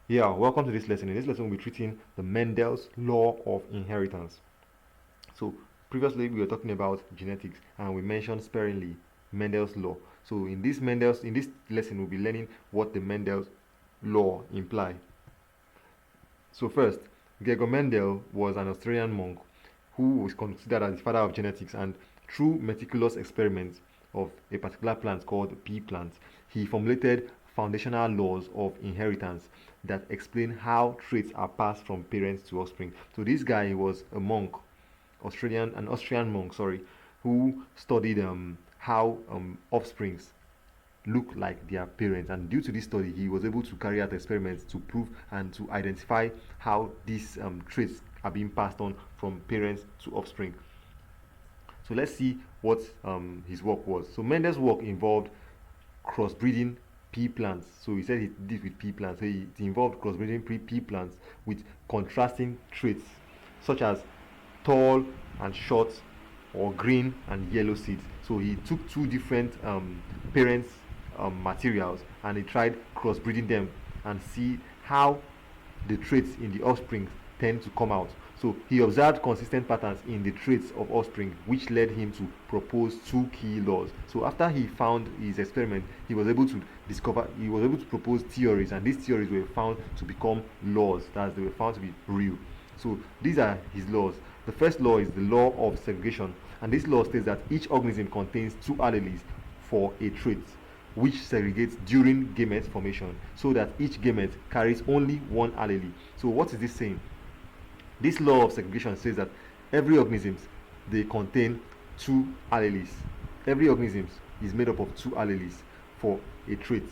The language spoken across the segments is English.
Yeah, welcome to this lesson. In this lesson, we'll be treating the Mendel's law of inheritance. So, previously we were talking about genetics, and we mentioned sparingly Mendel's law. So, in this lesson, we'll be learning what the Mendel's law imply. So, first, Gregor Mendel was an Australian monk who was considered as the father of genetics, and through meticulous experiments of a particular plant called pea plant, he formulated foundational laws of inheritance that explain how traits are passed from parents to offspring. So this guy was a monk, an Austrian monk, sorry, who studied how offsprings look like their parents, and due to this study he was able to carry out experiments to prove and to identify how these traits are being passed on from parents to offspring. So let's see what his work was. So Mendel's work involved crossbreeding pea plants. So he said he did with pea plants. So it involved crossbreeding pea plants with contrasting traits such as tall and short, or green and yellow seeds. So he took two different parents materials, and he tried crossbreeding them and see how the traits in the offspring tend to come out. So he observed consistent patterns in the traits of offspring, which led him to propose two key laws. So after he found his experiment, he was able to propose theories, and these theories were found to become laws, that they were found to be real. So these are his laws. The first law is the law of segregation, and this law states that each organism contains two alleles for a trait, which segregates during gamete formation, so that each gamete carries only one allele. So what is this saying? This law of segregation says that every organism, they contain two alleles. Every organism is made up of two alleles for a trait.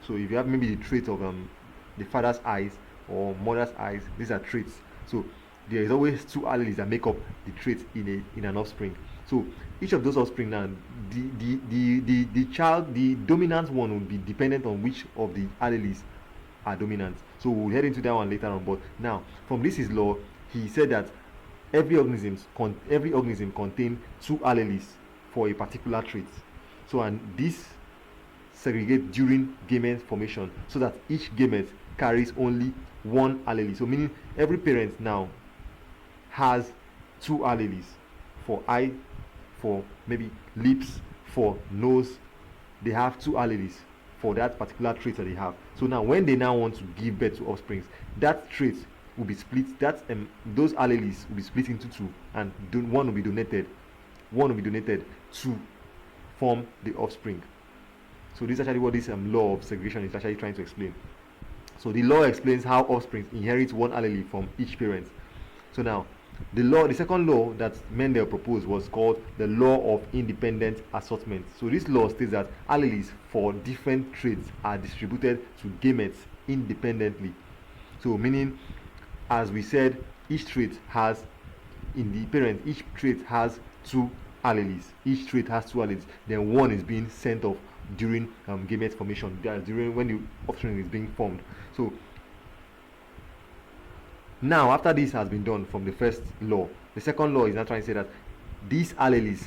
So if you have maybe the trait of the father's eyes or mother's eyes, these are traits. So there is always two alleles that make up the trait in an offspring. So each of those offspring now, the dominant one will be dependent on which of the alleles are dominant. So we'll head into that one later on. But now, from this is law, he said that every organism contain two alleles for a particular trait. So, and this segregate during gamete formation, so that each gamete carries only one allele. So meaning every parent now has two alleles for eye, for maybe lips, for nose. They have two alleles for that particular trait that they have. So now when they now want to give birth to offsprings, that trait will be split, that those alleles will be split into two, and one will be donated to form the offspring. So this is actually what this law of segregation is actually trying to explain. So the law explains how offspring inherit one allele from each parent. So now the second law that Mendel proposed was called the law of independent assortment. So this law states that alleles for different traits are distributed to gametes independently. So meaning, as we said, each trait has, in the parent, each trait has two alleles. Each trait has two alleles. Then one is being sent off during gamete formation, during when the offspring is being formed. So now, after this has been done from the first law, the second law is now trying to say that these alleles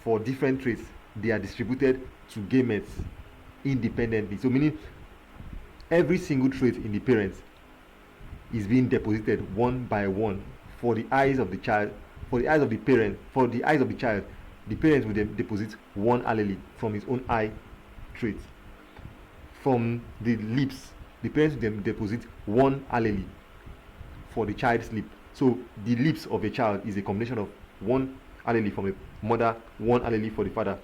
for different traits, they are distributed to gametes independently. So meaning every single trait in the parent is being deposited one by one for the eyes of the child, for the eyes of the parent, for the eyes of the child. The parent will deposit one allele from his own eye trait. From the lips, the parents will deposit one allele for the child's lip. So the lips of a child is a combination of one allele from a mother, one allele for the father.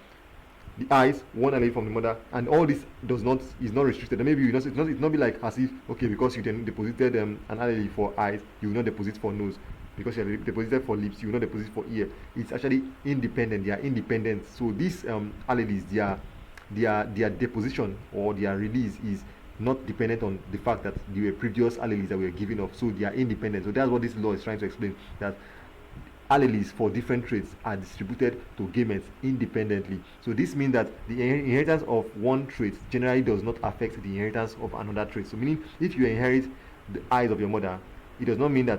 The eyes, one allele from the mother, and all this is not restricted. And maybe it's not be like as if, okay, because you then deposited an allele for eyes, you will not deposit for nose. Because you have deposited for lips, you will not deposit for ear. It's actually independent. They are independent. So these alleles, their deposition or their release is not dependent on the fact that there were previous alleles that were given off. So they are independent. So that's what this law is trying to explain, that alleles for different traits are distributed to gametes independently. So this means that the inheritance of one trait generally does not affect the inheritance of another trait. So meaning, if you inherit the eyes of your mother, it does not mean that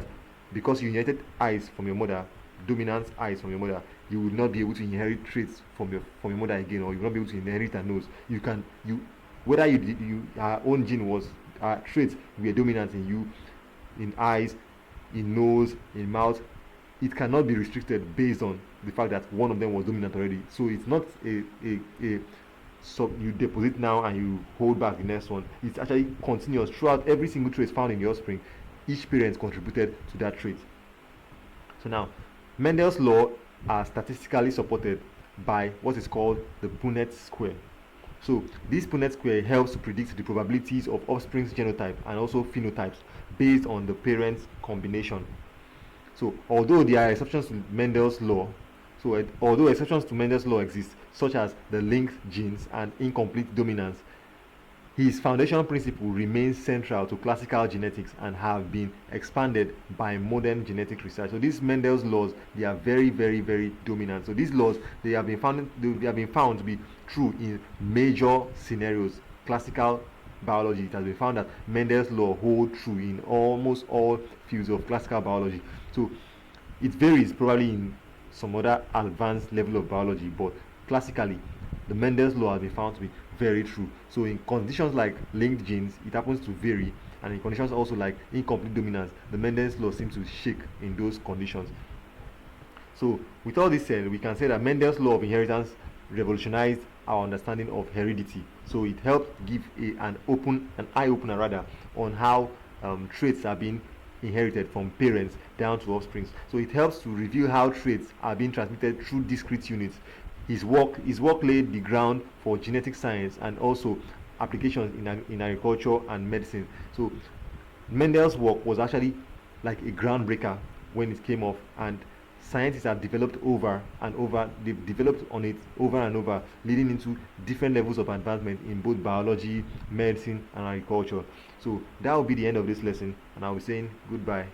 because you inherited eyes from your mother, dominant eyes from your mother, you will not be able to inherit traits from your mother again, or you will not be able to inherit a nose. You can, whether your own gene was traits were dominant in you, in eyes, in nose, in mouth, it cannot be restricted based on the fact that one of them was dominant already. So it's not a so you deposit now and you hold back the next one. It's actually continuous throughout every single trait found in the offspring. Each parent contributed to that trait. So now, Mendel's law are statistically supported by what is called the Punnett square. So this Punnett square helps to predict the probabilities of offspring's genotype and also phenotypes based on the parents' combination. So although there are exceptions to Mendel's law, although exceptions to Mendel's law exist, such as the linked genes and incomplete dominance, his foundational principle remains central to classical genetics and have been expanded by modern genetic research. So these Mendel's laws, they are very, very, very dominant. So these laws, they have been found to be true in major scenarios. Classical biology, it has been found that Mendel's law hold true in almost all fields of classical biology. So it varies probably in some other advanced level of biology, but classically the Mendel's law has been found to be very true. So in conditions like linked genes, it happens to vary, and in conditions also like incomplete dominance, the Mendel's law seems to shake in those conditions. So with all this said, we can say that Mendel's law of inheritance revolutionized our understanding of heredity. So it helped give an eye opener rather on how traits are being inherited from parents down to offspring. So it helps to reveal how traits are being transmitted through discrete units. His work laid the ground for genetic science and also applications in agriculture and medicine. So Mendel's work was actually like a groundbreaker when it came off, and scientists have developed over and over. They've developed on it over and over, leading into different levels of advancement in both biology, medicine, and agriculture. So that will be the end of this lesson, and I'll be saying goodbye.